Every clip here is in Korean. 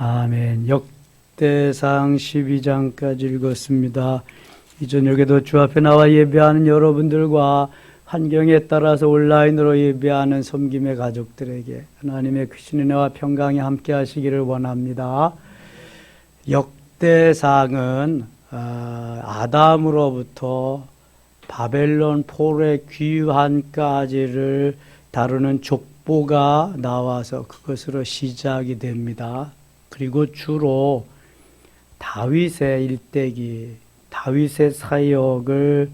아멘. 역대상 12장까지 읽었습니다. 이 저녁에도 주 앞에 나와 예배하는 여러분들과 환경에 따라서 온라인으로 예배하는 섬김의 가족들에게 하나님의 크신 은혜와 평강이 함께 하시기를 원합니다. 역대상은 아담으로부터 바벨론 포로의 귀환까지를 다루는 족보가 나와서 그것으로 시작이 됩니다. 그리고 주로 다윗의 일대기, 다윗의 사역을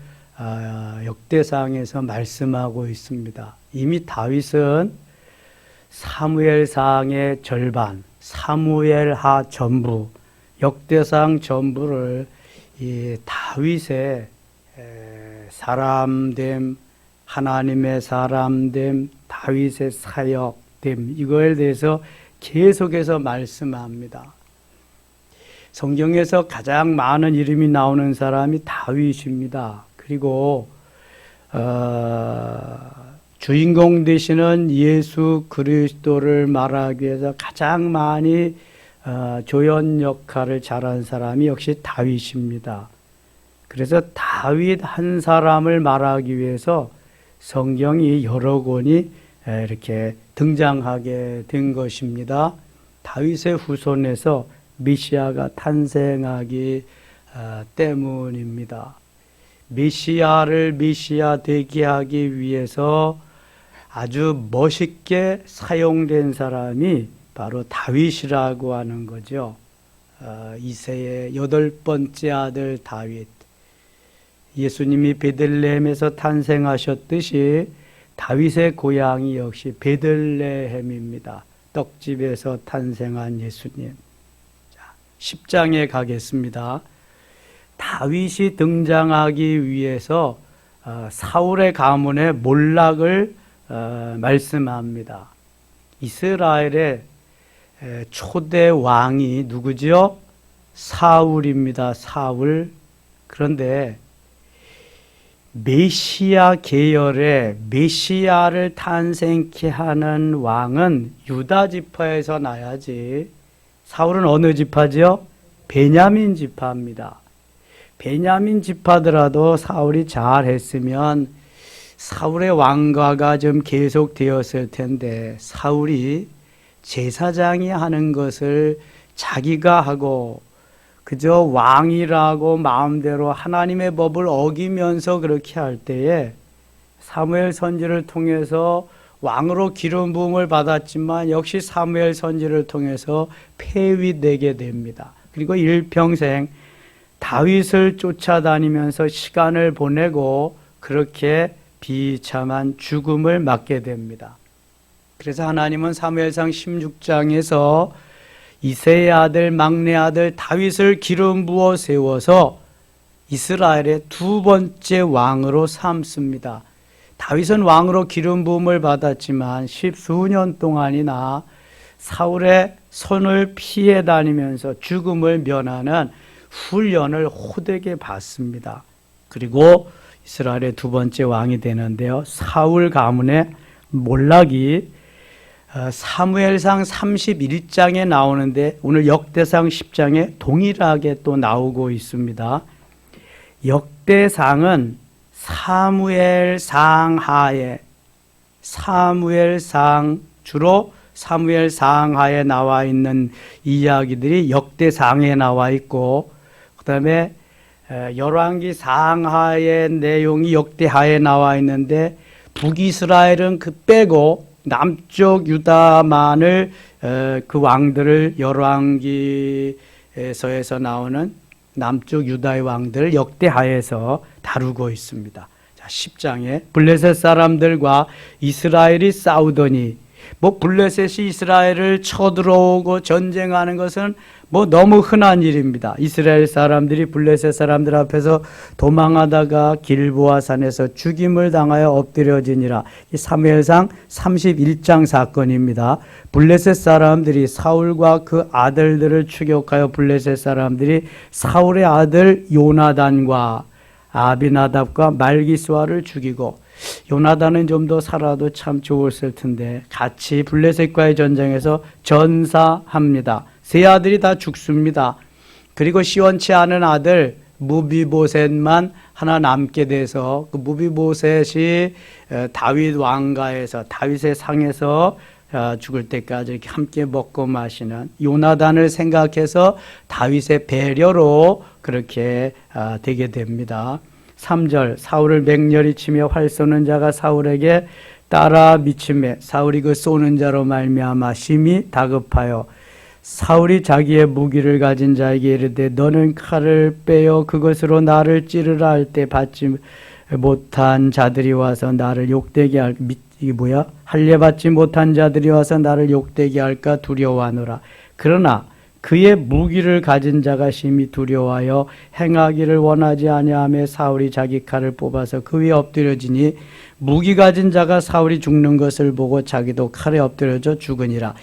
역대상에서 말씀하고 있습니다. 이미 다윗은 사무엘상의 절반, 사무엘하 전부, 역대상 전부를 이 다윗의 사람됨, 하나님의 사람됨, 다윗의 사역됨, 이거에 대해서 계속해서 말씀합니다. 성경에서 가장 많은 이름이 나오는 사람이 다윗입니다. 그리고 주인공 되시는 예수 그리스도를 말하기 위해서 가장 많이 조연 역할을 잘한 사람이 역시 다윗입니다. 그래서 다윗 한 사람을 말하기 위해서 성경이 여러 권이 이렇게 등장하게 된 것입니다. 다윗의 후손에서 메시아가 탄생하기 때문입니다. 메시아를 메시아 되게 하기 위해서 아주 멋있게 사용된 사람이 바로 다윗이라고 하는 거죠. 이새의 8번째 아들 다윗. 예수님이 베들레헴에서 탄생하셨듯이 다윗의 고향이 역시 베들레헴입니다. 떡집에서 탄생한 예수님. 10장에 가겠습니다. 다윗이 등장하기 위해서 사울의 가문의 몰락을 말씀합니다. 이스라엘의 초대 왕이 누구죠? 사울입니다. 사울. 그런데 메시아 계열의 메시아를 탄생케 하는 왕은 유다 지파에서 나야지. 사울은 어느 지파죠? 베냐민 지파입니다. 베냐민 지파더라도 사울이 잘했으면 사울의 왕가가 좀 계속되었을 텐데 사울이 제사장이 하는 것을 자기가 하고 그저 왕이라고 마음대로 하나님의 법을 어기면서 그렇게 할 때에 사무엘 선지를 통해서 왕으로 기름 부음을 받았지만 역시 사무엘 선지를 통해서 폐위되게 됩니다. 그리고 일평생 다윗을 쫓아다니면서 시간을 보내고 그렇게 비참한 죽음을 맞게 됩니다. 그래서 하나님은 사무엘상 16장에서 이새의 아들, 막내 아들 다윗을 기름 부어 세워서 이스라엘의 두 번째 왕으로 삼습니다. 다윗은 왕으로 기름 부음을 받았지만 10수년 동안이나 사울의 손을 피해 다니면서 죽음을 면하는 훈련을 호되게 받습니다. 그리고 이스라엘의 두 번째 왕이 되는데요. 사울 가문의 몰락이 사무엘상 31장에 나오는데 오늘 역대상 10장에 동일하게 또 나오고 있습니다. 역대상은 주로 사무엘상하에 나와 있는 이야기들이 역대상에 나와 있고 그 다음에 열왕기 상하의 내용이 역대하에 나와 있는데 북이스라엘은 그 빼고 남쪽 유다만을 그 왕들을 열왕기서에서 나오는 남쪽 유다의 왕들을 역대하에서 다루고 있습니다. 자, 10장에 블레셋 사람들과 이스라엘이 싸우더니 블레셋이 이스라엘을 쳐들어오고 전쟁하는 것은 너무 흔한 일입니다. 이스라엘 사람들이 블레셋 사람들 앞에서 도망하다가 길보아 산에서 죽임을 당하여 엎드려지니라. 이 사무엘상 31장 사건입니다. 블레셋 사람들이 사울과 그 아들들을 추격하여 블레셋 사람들이 사울의 아들 요나단과 아비나답과 말기스와를 죽이고 요나단은 좀 더 살아도 참 좋았을 텐데 같이 블레셋과의 전쟁에서 전사합니다. 세 아들이 다 죽습니다. 그리고 시원치 않은 아들 무비보셋만 하나 남게 돼서 그 무비보셋이 다윗 왕가에서 다윗의 상에서 죽을 때까지 이렇게 함께 먹고 마시는 요나단을 생각해서 다윗의 배려로 그렇게 되게 됩니다. 3절 사울을 맹렬히 치며 활 쏘는 자가 사울에게 따라 미침에 사울이 그 쏘는 자로 말미암아 심히 다급하여 사울이 자기의 무기를 가진 자에게 이르되 너는 칼을 빼어 그것으로 나를 찌르라 할 때 받지 못한 자들이 와서 나를 욕되게 할 이게 뭐야? 할례 받지 못한 자들이 와서 나를 욕되게 할까 두려워하노라. 그러나 그의 무기를 가진 자가 심히 두려워하여 행하기를 원하지 아니하며 사울이 자기 칼을 뽑아서 그 위에 엎드려지니 무기 가진 자가 사울이 죽는 것을 보고 자기도 칼에 엎드려져 죽으니라.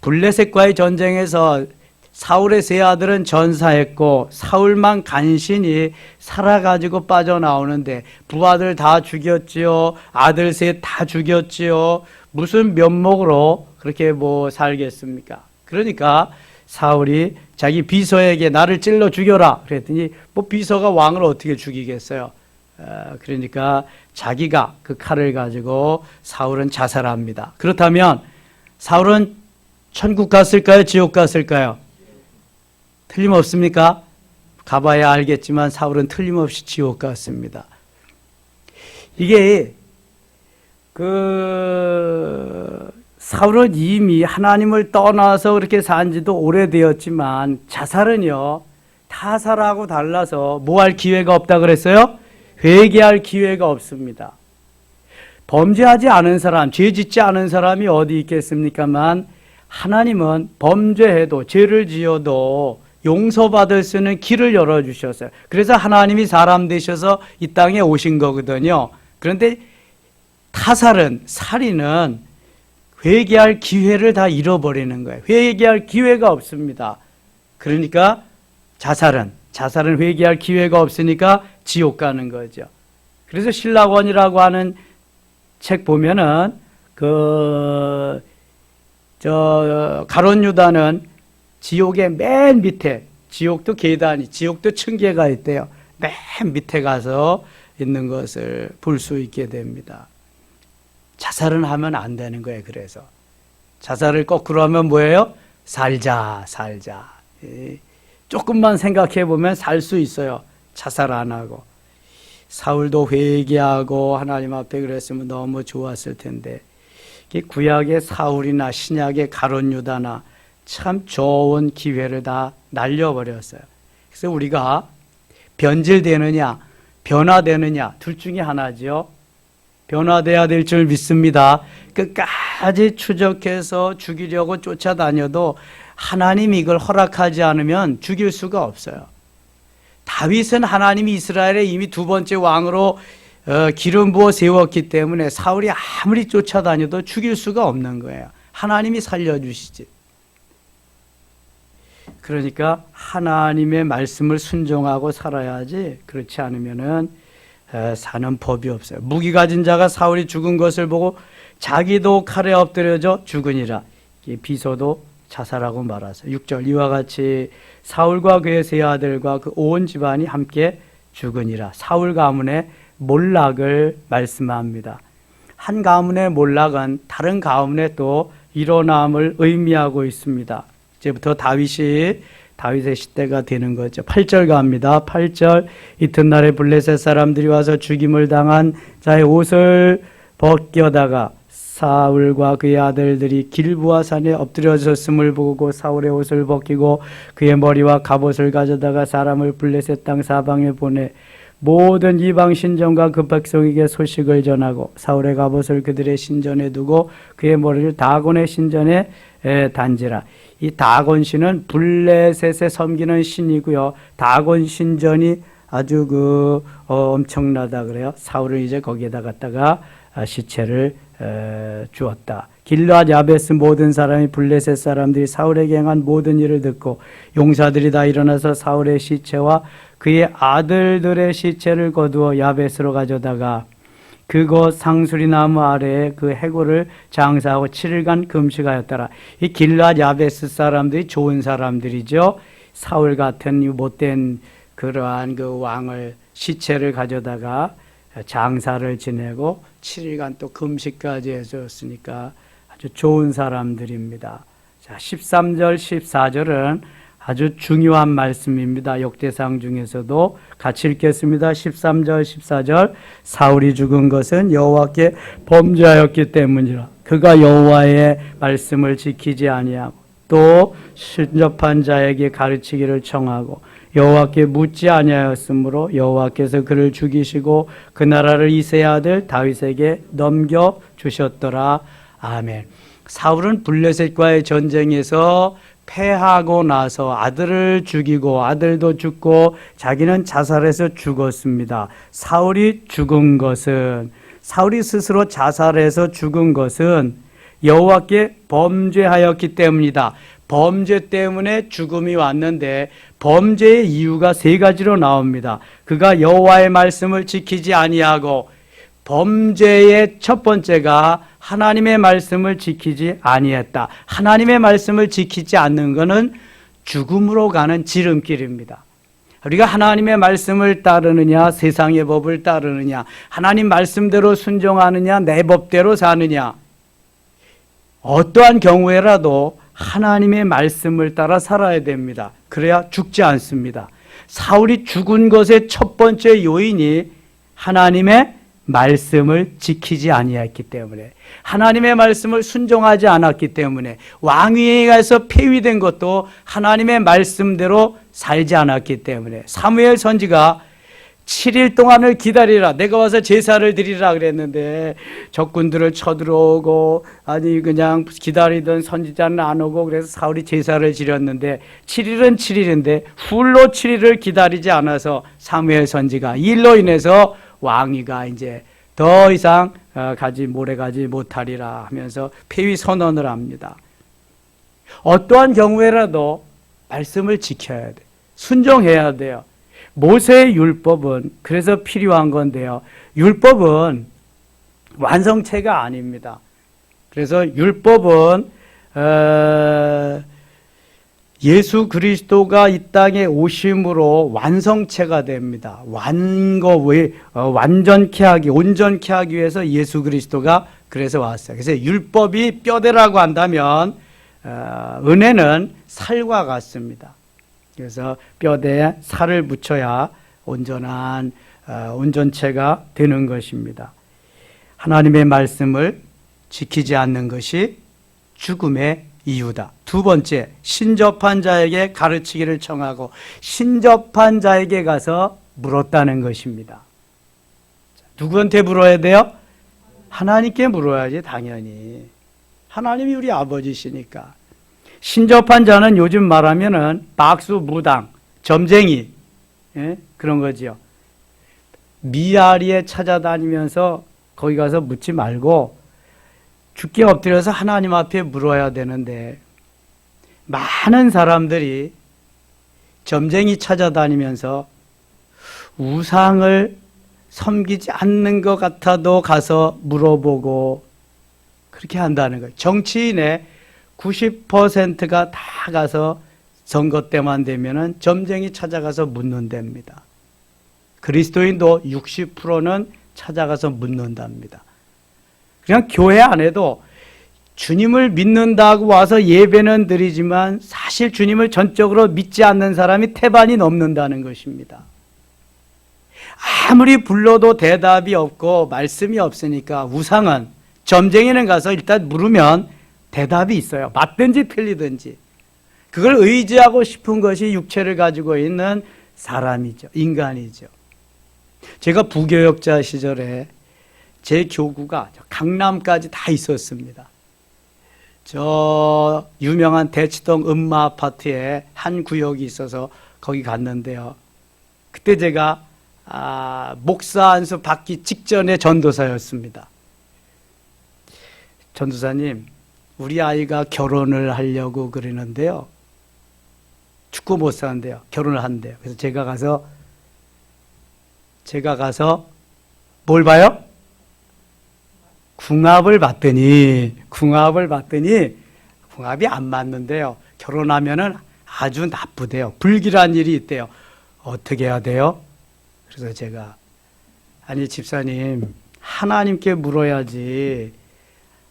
블레셋과의 전쟁에서 사울의 세 아들은 전사했고 사울만 간신히 살아가지고 빠져나오는데 부하들 다 죽였지요. 아들 셋 다 죽였지요. 무슨 면목으로 그렇게 살겠습니까? 그러니까 사울이 자기 비서에게 나를 찔러 죽여라 그랬더니 비서가 왕을 어떻게 죽이겠어요? 그러니까 자기가 그 칼을 가지고 사울은 자살합니다. 그렇다면 사울은 천국 갔을까요? 지옥 갔을까요? 틀림없습니까? 가봐야 알겠지만 사울은 틀림없이 지옥 갔습니다. 이게 사울은 이미 하나님을 떠나서 그렇게 산 지도 오래되었지만 자살은요 타살하고 달라서 뭐 할 기회가 없다 그랬어요? 회개할 기회가 없습니다. 범죄하지 않은 사람, 죄 짓지 않은 사람이 어디 있겠습니까만 하나님은 범죄해도 죄를 지어도 용서받을 수 있는 길을 열어주셨어요. 그래서 하나님이 사람 되셔서 이 땅에 오신 거거든요. 그런데 타살은, 살인은 회개할 기회를 다 잃어버리는 거예요. 회개할 기회가 없습니다. 그러니까 자살은 회개할 기회가 없으니까 지옥 가는 거죠. 그래서 신라권이라고 하는 책 보면은 가룟 유다는 지옥의 맨 밑에, 지옥도 계단이, 지옥도 층계가 있대요. 맨 밑에 가서 있는 것을 볼 수 있게 됩니다. 자살은 하면 안 되는 거예요. 그래서 자살을 거꾸로 하면 뭐예요? 살자. 조금만 생각해 보면 살 수 있어요. 자살 안 하고. 사울도 회개하고 하나님 앞에 그랬으면 너무 좋았을 텐데 구약의 사울이나 신약의 가룟 유다나 참 좋은 기회를 다 날려버렸어요. 그래서 우리가 변질되느냐 변화되느냐 둘 중에 하나죠. 변화돼야 될 줄 믿습니다. 끝까지 추적해서 죽이려고 쫓아다녀도 하나님이 이걸 허락하지 않으면 죽일 수가 없어요. 다윗은 하나님이 이스라엘에 이미 두 번째 왕으로 기름 부어 세웠기 때문에 사울이 아무리 쫓아다녀도 죽일 수가 없는 거예요. 하나님이 살려주시지. 그러니까 하나님의 말씀을 순종하고 살아야지 그렇지 않으면은 사는 법이 없어요. 무기 가진 자가 사울이 죽은 것을 보고 자기도 칼에 엎드려져 죽으니라. 비서도 자살하고 말하세요. 6절 이와 같이 사울과 그의 세 아들과 그 온 집안이 함께 죽으니라. 사울 가문의 몰락을 말씀합니다. 한 가문의 몰락은 다른 가문의 또 일어남을 의미하고 있습니다. 이제부터 다윗의 시대가 되는 거죠. 8절 갑니다. 8절 이튿날에 블레셋 사람들이 와서 죽임을 당한 자의 옷을 벗겨다가 사울과 그의 아들들이 길보아 산에 엎드려졌음을 보고 사울의 옷을 벗기고 그의 머리와 갑옷을 가져다가 사람을 블레셋 땅 사방에 보내 모든 이방 신전과 그 백성에게 소식을 전하고 사울의 갑옷을 그들의 신전에 두고 그의 머리를 다곤의 신전에 단지라. 이 다곤 신은 블레셋에 섬기는 신이고요. 다곤 신전이 아주 엄청나다 그래요. 사울은 이제 거기에다 갖다가 시체를 주었다. 길르앗 야베스 모든 사람이 블레셋 사람들이 사울에게 행한 모든 일을 듣고 용사들이 다 일어나서 사울의 시체와 그의 아들들의 시체를 거두어 야베스로 가져다가 그곳 상수리나무 아래에 그 해골을 장사하고 7일간 금식하였더라. 이 길앗 야베스 사람들이 좋은 사람들이죠. 사울 같은 못된 그러한 그 왕을 시체를 가져다가 장사를 지내고 7일간 또 금식까지 해줬으니까 아주 좋은 사람들입니다. 자, 13절, 14절은 아주 중요한 말씀입니다. 역대상 중에서도 같이 읽겠습니다. 13절, 14절. 사울이 죽은 것은 여호와께 범죄하였기 때문이라. 그가 여호와의 말씀을 지키지 아니하고 또 신접한 자에게 가르치기를 청하고 여호와께 묻지 아니하였으므로 여호와께서 그를 죽이시고 그 나라를 이새의 아들 다윗에게 넘겨 주셨더라. 아멘. 사울은 블레셋과의 전쟁에서 패하고 나서 아들을 죽이고 아들도 죽고 자기는 자살해서 죽었습니다. 사울이 스스로 자살해서 죽은 것은 여호와께 범죄하였기 때문이다. 범죄 때문에 죽음이 왔는데 범죄의 이유가 세 가지로 나옵니다. 그가 여호와의 말씀을 지키지 아니하고, 범죄의 첫 번째가 하나님의 말씀을 지키지 아니했다. 하나님의 말씀을 지키지 않는 것은 죽음으로 가는 지름길입니다. 우리가 하나님의 말씀을 따르느냐, 세상의 법을 따르느냐, 하나님 말씀대로 순종하느냐, 내 법대로 사느냐, 어떠한 경우에라도 하나님의 말씀을 따라 살아야 됩니다. 그래야 죽지 않습니다. 사울이 죽은 것의 첫 번째 요인이 하나님의 말씀을 지키지 아니했기 때문에, 하나님의 말씀을 순종하지 않았기 때문에, 왕위에 가서 폐위된 것도 하나님의 말씀대로 살지 않았기 때문에, 사무엘 선지가 7일 동안을 기다리라, 내가 와서 제사를 드리라 그랬는데 적군들을 쳐들어오고 아니 그냥 기다리던 선지자는 안 오고, 그래서 사울이 제사를 지렸는데 7일은 7일인데 훌로 7일을 기다리지 않아서 사무엘 선지가 이 일로 인해서 왕위가 이제 더 이상 오래 가지 못하리라 하면서 폐위 선언을 합니다. 어떠한 경우에라도 말씀을 지켜야 돼. 순종해야 돼요. 모세의 율법은 그래서 필요한 건데요. 율법은 완성체가 아닙니다. 그래서 율법은 예수 그리스도가 이 땅에 오심으로 완성체가 됩니다. 완전케 하기, 온전케 하기 위해서 예수 그리스도가 그래서 왔어요. 그래서 율법이 뼈대라고 한다면 은혜는 살과 같습니다. 그래서 뼈대에 살을 붙여야 온전한 온전체가 되는 것입니다. 하나님의 말씀을 지키지 않는 것이 죽음의 이유다. 두 번째, 신접한 자에게 가르치기를 청하고 신접한 자에게 가서 물었다는 것입니다. 누구한테 물어야 돼요? 하나님께 물어야지, 당연히. 하나님이 우리 아버지시니까. 신접한 자는 요즘 말하면은 박수, 무당, 점쟁이, 그런 거지요. 미아리에 찾아다니면서 거기 가서 묻지 말고 죽게 엎드려서 하나님 앞에 물어야 되는데, 많은 사람들이 점쟁이 찾아다니면서 우상을 섬기지 않는 것 같아도 가서 물어보고 그렇게 한다는 거예요. 정치인의 90%가 다 가서 선거 때만 되면은 점쟁이 찾아가서 묻는답니다. 그리스도인도 60%는 찾아가서 묻는답니다. 그냥 교회 안에도 주님을 믿는다고 와서 예배는 드리지만 사실 주님을 전적으로 믿지 않는 사람이 태반이 넘는다는 것입니다. 아무리 불러도 대답이 없고 말씀이 없으니까 우상은, 점쟁이는 가서 일단 물으면 대답이 있어요. 맞든지 틀리든지. 그걸 의지하고 싶은 것이 육체를 가지고 있는 사람이죠. 인간이죠. 제가 부교역자 시절에 제 교구가 강남까지 다 있었습니다. 저 유명한 대치동 음마 아파트에 한 구역이 있어서 거기 갔는데요. 그때 제가 목사 안수 받기 직전에 전도사였습니다. 전도사님, 우리 아이가 결혼을 하려고 그러는데요. 축구 못 사는데요. 결혼을 한대요. 그래서 제가 가서 뭘 봐요? 궁합을 봤더니 궁합이 안 맞는데요. 결혼하면은 아주 나쁘대요. 불길한 일이 있대요. 어떻게 해야 돼요? 그래서 제가 아니 집사님 하나님께 물어야지.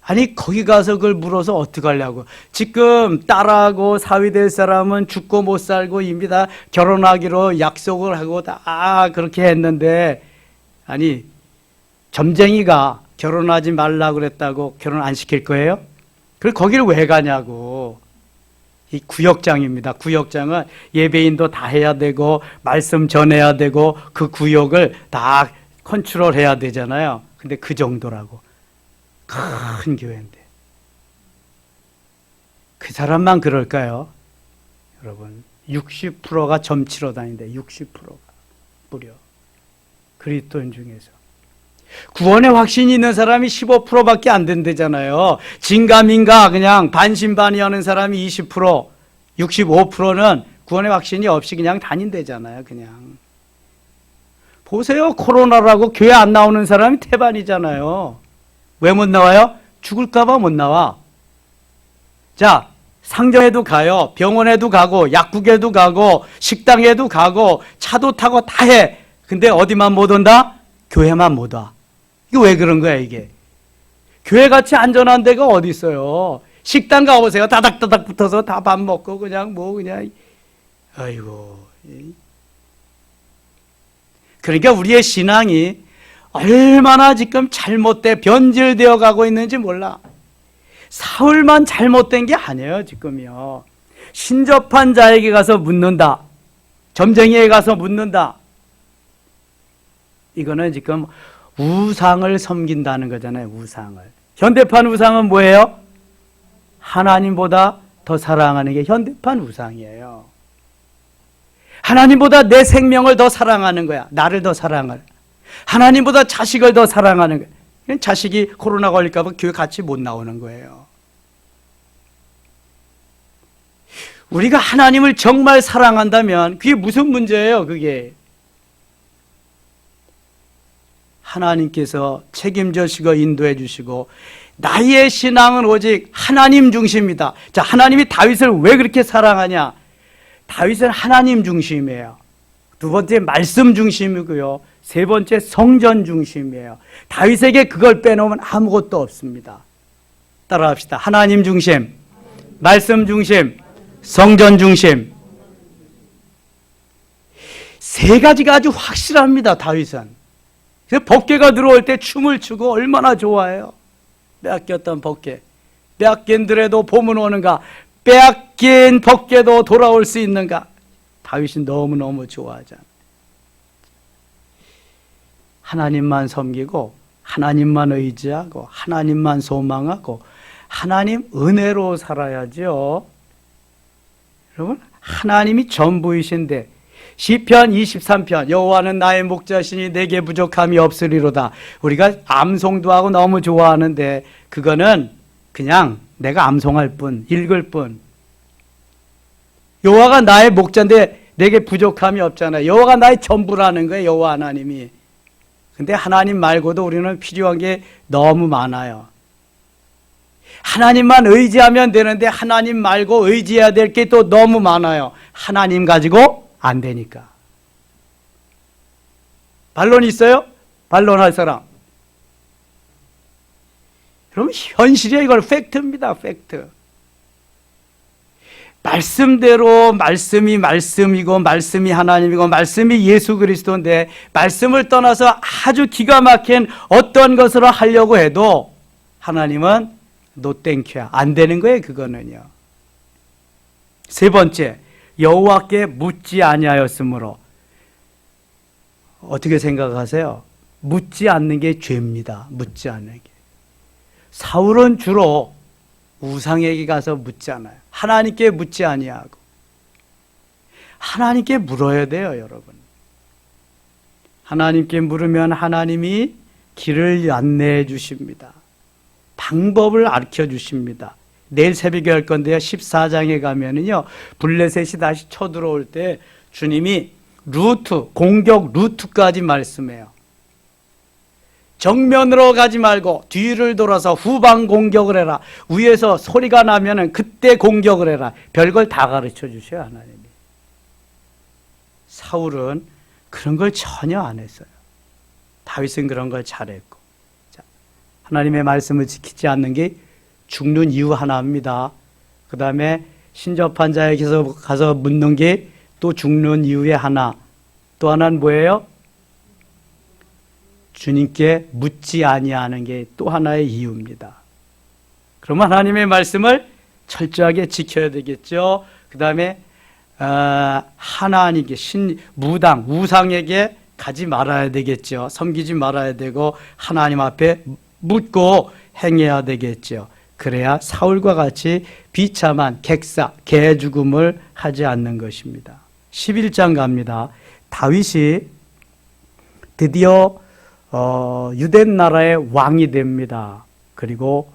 아니 거기 가서 그걸 물어서 어떡하려고. 지금 딸하고 사위 될 사람은 죽고 못 살고 이미 다 결혼하기로 약속을 하고 다 그렇게 했는데 아니 점쟁이가 결혼하지 말라고 그랬다고 결혼 안 시킬 거예요? 그걸 거기를 왜 가냐고. 이 구역장입니다. 구역장은 예배인도 다 해야 되고 말씀 전해야 되고 그 구역을 다 컨트롤해야 되잖아요. 근데 그 정도라고. 큰 교회인데 그 사람만 그럴까요? 여러분 60%가 점치러 다닌대. 60%가 무려 그리스도인 중에서 구원의 확신이 있는 사람이 15%밖에 안 된대잖아요. 진가민가 그냥 반신반의하는 사람이 20%, 65%는 구원의 확신이 없이 그냥 다닌대잖아요. 그냥 보세요. 코로나라고 교회 안 나오는 사람이 태반이잖아요. 왜 못 나와요? 죽을까 봐 못 나와. 자, 상점에도 가요. 병원에도 가고 약국에도 가고 식당에도 가고 차도 타고 다 해. 근데 어디만 못 온다? 교회만 못 와. 이거 왜 그런 거야 이게? 교회같이 안전한 데가 어디 있어요? 식당 가보세요. 다닥다닥 붙어서 다 밥 먹고 그냥 아이고. 그러니까 우리의 신앙이 얼마나 지금 잘못돼 변질되어 가고 있는지 몰라. 사울만 잘못된 게 아니에요 지금요. 신접한 자에게 가서 묻는다. 점쟁이에 가서 묻는다. 이거는 지금 우상을 섬긴다는 거잖아요. 우상을. 현대판 우상은 뭐예요? 하나님보다 더 사랑하는 게 현대판 우상이에요. 하나님보다 내 생명을 더 사랑하는 거야. 나를 더 사랑하는. 하나님보다 자식을 더 사랑하는 거야. 자식이 코로나 걸릴까 봐 교회 같이 못 나오는 거예요. 우리가 하나님을 정말 사랑한다면 그게 무슨 문제예요? 그게 하나님께서 책임져 주시고 인도해 주시고 나의 신앙은 오직 하나님 중심이다. 자, 하나님이 다윗을 왜 그렇게 사랑하냐? 다윗은 하나님 중심이에요. 두 번째 말씀 중심이고요. 세 번째 성전 중심이에요. 다윗에게 그걸 빼놓으면 아무것도 없습니다. 따라합시다. 하나님 중심, 말씀 중심, 성전 중심. 세 가지가 아주 확실합니다. 다윗은. 법궤가 들어올 때 춤을 추고 얼마나 좋아해요. 빼앗겼던 법궤. 빼앗긴들에도 봄은 오는가. 빼앗긴 법궤도 돌아올 수 있는가. 다윗이 너무너무 좋아하잖아요. 하나님만 섬기고 하나님만 의지하고 하나님만 소망하고 하나님 은혜로 살아야죠. 여러분 하나님이 전부이신데 시편 23편 여호와는 나의 목자시니 내게 부족함이 없으리로다. 우리가 암송도 하고 너무 좋아하는데 그거는 그냥 내가 암송할 뿐 읽을 뿐. 여호와가 나의 목자인데 내게 부족함이 없잖아요. 여호와가 나의 전부라는 거예요. 여호와 하나님이. 근데 하나님 말고도 우리는 필요한 게 너무 많아요. 하나님만 의지하면 되는데 하나님 말고 의지해야 될 게 또 너무 많아요. 하나님 가지고 안 되니까. 반론 있어요? 반론할 사람. 그럼 현실이에요. 이걸 팩트입니다. 팩트. 말씀대로 말씀이 말씀이고 말씀이 하나님이고 말씀이 예수 그리스도인데 말씀을 떠나서 아주 기가 막힌 어떤 것으로 하려고 해도 하나님은 노땡큐야. 안 되는 거예요. 그거는요. 세 번째, 여호와께 묻지 아니하였으므로. 어떻게 생각하세요? 묻지 않는 게 죄입니다. 묻지 않는 게. 사울은 주로 우상에게 가서 묻잖아요. 하나님께 묻지 아니하고. 하나님께 물어야 돼요, 여러분. 하나님께 물으면 하나님이 길을 안내해 주십니다. 방법을 가르쳐 주십니다. 내일 새벽에 할 건데요. 14장에 가면은요. 블레셋이 다시 쳐들어올 때 주님이 공격 루트까지 말씀해요. 정면으로 가지 말고 뒤를 돌아서 후방 공격을 해라. 위에서 소리가 나면은 그때 공격을 해라. 별걸 다 가르쳐 주셔요, 하나님이. 사울은 그런 걸 전혀 안 했어요. 다윗은 그런 걸 잘했고. 자, 하나님의 말씀을 지키지 않는 게 죽는 이유 하나입니다. 그 다음에 신접한 자에게서 가서 묻는 게 또 죽는 이유의 하나. 또 하나는 뭐예요? 주님께 묻지 아니하는 게 또 하나의 이유입니다. 그러면 하나님의 말씀을 철저하게 지켜야 되겠죠. 그 다음에 하나님께 무당, 우상에게 가지 말아야 되겠죠. 섬기지 말아야 되고 하나님 앞에 묻고 행해야 되겠죠. 그래야 사울과 같이 비참한 객사, 개죽음을 하지 않는 것입니다. 11장 갑니다. 다윗이 드디어 유대 나라의 왕이 됩니다. 그리고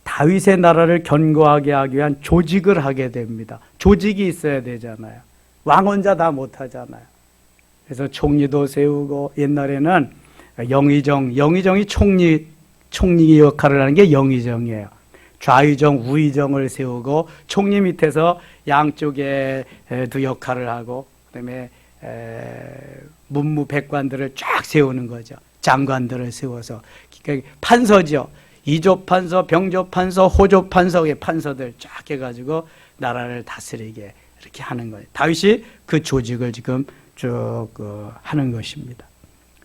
다윗의 나라를 견고하게 하기 위한 조직을 하게 됩니다. 조직이 있어야 되잖아요. 왕 혼자 다 못하잖아요. 그래서 총리도 세우고, 옛날에는 영의정이 총리 역할을 하는 게 영의정이에요. 좌의정, 우의정을 세우고 총리 밑에서 양쪽에 두 역할을 하고, 그다음에 문무백관들을 쫙 세우는 거죠. 장관들을 세워서. 그러니까 판서죠. 이조판서, 병조판서, 호조판서의 판서들 쫙 해가지고 나라를 다스리게 이렇게 하는 거예요. 다윗이 그 조직을 지금 쭉 하는 것입니다.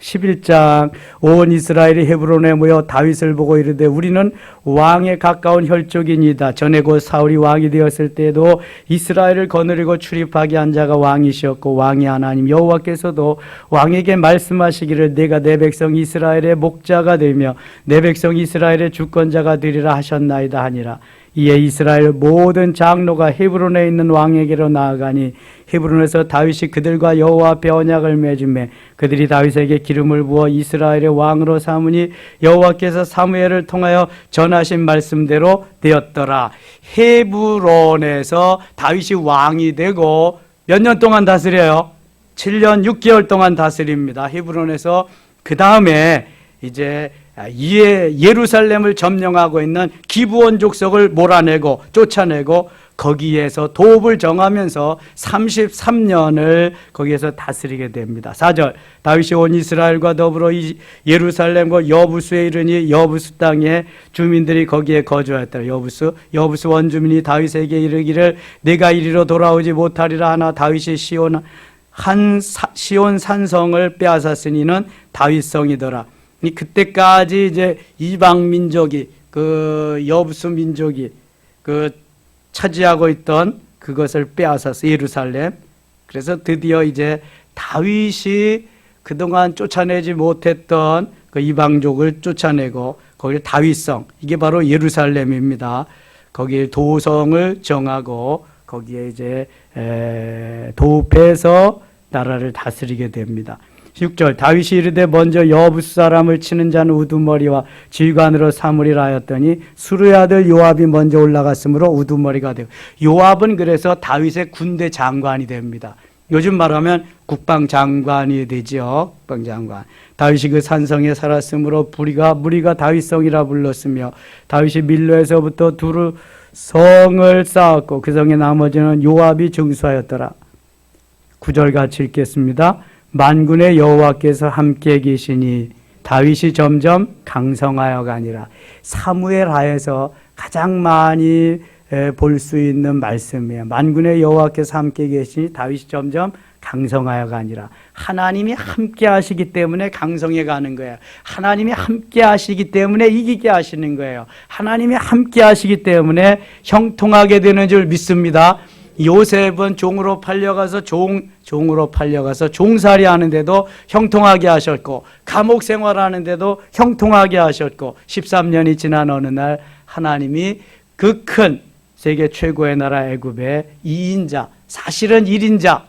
11장 온 이스라엘이 헤브론에 모여 다윗을 보고 이르되 우리는 왕에 가까운 혈족이니이다. 전에 곧 사울이 왕이 되었을 때에도 이스라엘을 거느리고 출입하게 한 자가 왕이시었고 왕이 하나님 여호와께서도 왕에게 말씀하시기를 내가 내 백성 이스라엘의 목자가 되며 내 백성 이스라엘의 주권자가 되리라 하셨나이다 하니라. 이에 이스라엘 모든 장로가 헤브론에 있는 왕에게로 나아가니 헤브론에서 다윗이 그들과 여호와 앞에 언약을 맺음에 그들이 다윗에게 기름을 부어 이스라엘의 왕으로 삼으니 여호와께서 사무엘을 통하여 전하신 말씀대로 되었더라. 헤브론에서 다윗이 왕이 되고 몇 년 동안 다스려요? 7년 6개월 동안 다스립니다. 헤브론에서. 그 다음에 이제 예루살렘을 점령하고 있는 기브온 족속을 몰아내고 쫓아내고 거기에서 도읍을 정하면서 33년을 거기에서 다스리게 됩니다. 4절 다윗이 온 이스라엘과 더불어 예루살렘과 여부수에 이르니 여부수 땅에 주민들이 거기에 거주하였더라. 여부수 원주민이 다윗에게 이르기를 내가 이리로 돌아오지 못하리라 하나 다윗이 시온 산성을 빼앗았으니는 다윗성이더라. 그때까지 이제 이방 민족이 그 여부수 민족이 그 차지하고 있던 그것을 빼앗아서 예루살렘. 그래서 드디어 이제 다윗이 그동안 쫓아내지 못했던 그 이방족을 쫓아내고 거기를 다윗성, 이게 바로 예루살렘입니다. 거기에 도성을 정하고 거기에 이제 도읍해서 나라를 다스리게 됩니다. 6절 다윗이 이르되 먼저 여부수 사람을 치는 자는 우두머리와 지휘관으로 삼으리라 하였더니 수르의 아들 요압이 먼저 올라갔으므로 우두머리가 되고, 요압은 그래서 다윗의 군대 장관이 됩니다. 요즘 말하면 국방장관이 되죠. 국방장관. 다윗이 그 산성에 살았으므로 무리가 다윗성이라 불렀으며 다윗이 밀로에서부터 두루 성을 쌓았고 그 성의 나머지는 요압이 증수하였더라. 9절 같이 읽겠습니다. 만군의 여호와께서 함께 계시니 다윗이 점점 강성하여 가니라. 사무엘 하에서 가장 많이 볼 수 있는 말씀이에요. 만군의 여호와께서 함께 계시니 다윗이 점점 강성하여 가니라. 하나님이 함께 하시기 때문에 강성해 가는 거예요. 하나님이 함께 하시기 때문에 이기게 하시는 거예요. 하나님이 함께 하시기 때문에 형통하게 되는 줄 믿습니다. 요셉은 종으로 팔려가서 종살이 하는데도 형통하게 하셨고, 감옥 생활하는데도 형통하게 하셨고, 13년이 지난 어느 날 하나님이 그 큰 세계 최고의 나라 애굽의 2인자, 사실은 1인자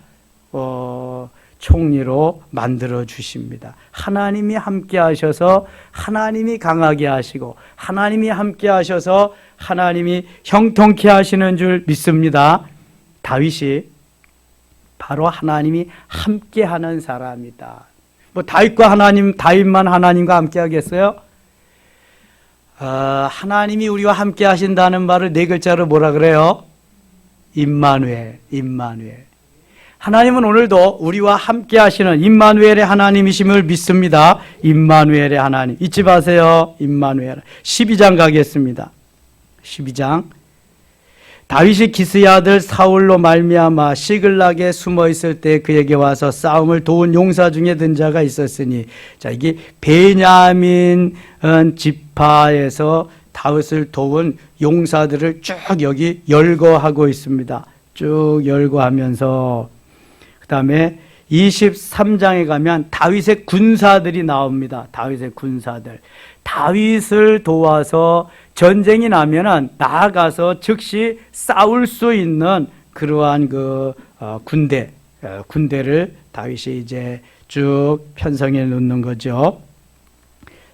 총리로 만들어 주십니다. 하나님이 함께 하셔서 하나님이 강하게 하시고, 하나님이 함께 하셔서 하나님이 형통케 하시는 줄 믿습니다. 다윗이 바로 하나님이 함께하는 사람이다. 뭐 다윗만 하나님과 함께 하겠어요? 하나님이 우리와 함께 하신다는 말을 네 글자로 뭐라 그래요? 임마누엘. 하나님은 오늘도 우리와 함께 하시는 임마누엘의 하나님이심을 믿습니다. 임마누엘의 하나님. 잊지 마세요. 임마누엘. 12장 가겠습니다. 12장. 다윗이 기스의 아들 사울로 말미암아 시글락에 숨어 있을 때 그에게 와서 싸움을 도운 용사 중에 든 자가 있었으니, 자, 이게 베냐민 지파에서 다윗을 도운 용사들을 쭉 여기 열거하고 있습니다. 쭉 열거하면서 그 다음에 23장에 가면 다윗의 군사들이 나옵니다. 다윗의 군사들. 다윗을 도와서 전쟁이 나면은 나아가서 즉시 싸울 수 있는 그러한 군대를 다윗이 이제 쭉 편성해 놓는 거죠.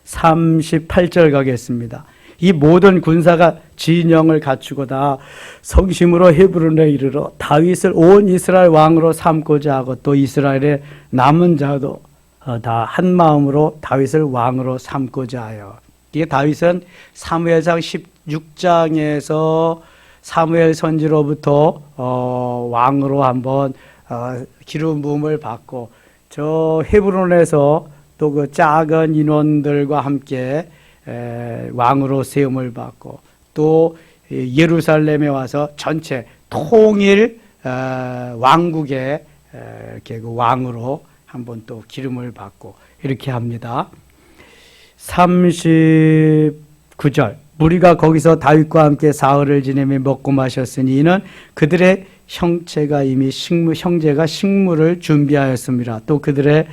38절 가겠습니다. 이 모든 군사가 진영을 갖추고다 성심으로 헤브론에 이르러 다윗을 온 이스라엘 왕으로 삼고자 하고 또 이스라엘의 남은 자도 다 한 마음으로 다윗을 왕으로 삼고자 하여. 이게 다윗은 사무엘상 16장에서 사무엘 선지로부터 왕으로 한번 기름 부음을 받고 저 헤브론에서 또 그 작은 인원들과 함께 왕으로 세움을 받고 또 예루살렘에 와서 전체 통일 왕국의 이렇게 그 왕으로 한번 또 기름을 받고 이렇게 합니다. 39절. 무리가 거기서 다윗과 함께 사흘을 지내며 먹고 마셨으니 이는 그들의 형제가 식물을 준비하였습니다. 또 그들의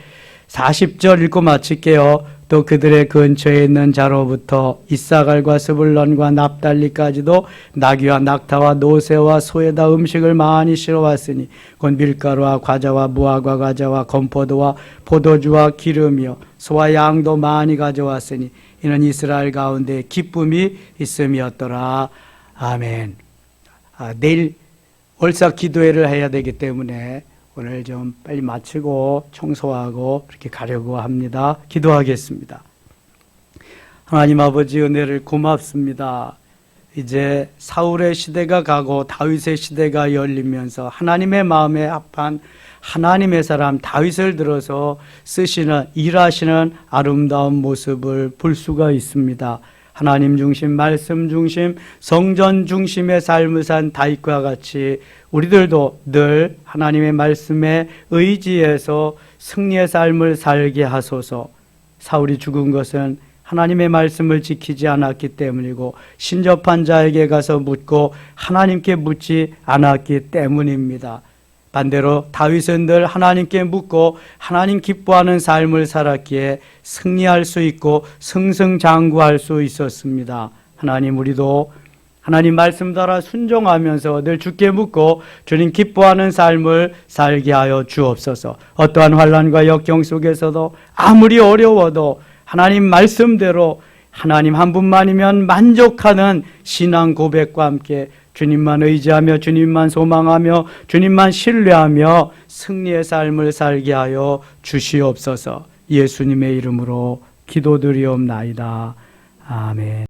40절 읽고 마칠게요. 또 그들의 근처에 있는 자로부터 이사갈과 스불론과 납달리까지도 나귀와 낙타와 노새와 소에다 음식을 많이 실어왔으니 곧 밀가루와 과자와 무화과 과자와 건포도와 포도주와 기름이요 소와 양도 많이 가져왔으니 이는 이스라엘 가운데 기쁨이 있음이었더라. 아멘. 내일 월삭 기도회를 해야 되기 때문에 오늘 좀 빨리 마치고 청소하고 이렇게 가려고 합니다. 기도하겠습니다. 하나님 아버지 은혜를 고맙습니다. 이제 사울의 시대가 가고 다윗의 시대가 열리면서 하나님의 마음에 합한 하나님의 사람 다윗을 들어서 쓰시는 일하시는 아름다운 모습을 볼 수가 있습니다. 하나님 중심, 말씀 중심, 성전 중심의 삶을 산 다윗과 같이 우리들도 늘 하나님의 말씀에 의지해서 승리의 삶을 살게 하소서. 사울이 죽은 것은 하나님의 말씀을 지키지 않았기 때문이고 신접한 자에게 가서 묻고 하나님께 묻지 않았기 때문입니다. 반대로 다윗은 늘 하나님께 묻고 하나님 기뻐하는 삶을 살았기에 승리할 수 있고 승승장구할 수 있었습니다. 하나님, 우리도 하나님 말씀 따라 순종하면서 늘 주께 묻고 주님 기뻐하는 삶을 살게 하여 주옵소서. 어떠한 환난과 역경 속에서도 아무리 어려워도 하나님 말씀대로 하나님 한 분만이면 만족하는 신앙 고백과 함께 주님만 의지하며 주님만 소망하며 주님만 신뢰하며 승리의 삶을 살게 하여 주시옵소서. 예수님의 이름으로 기도드리옵나이다. 아멘.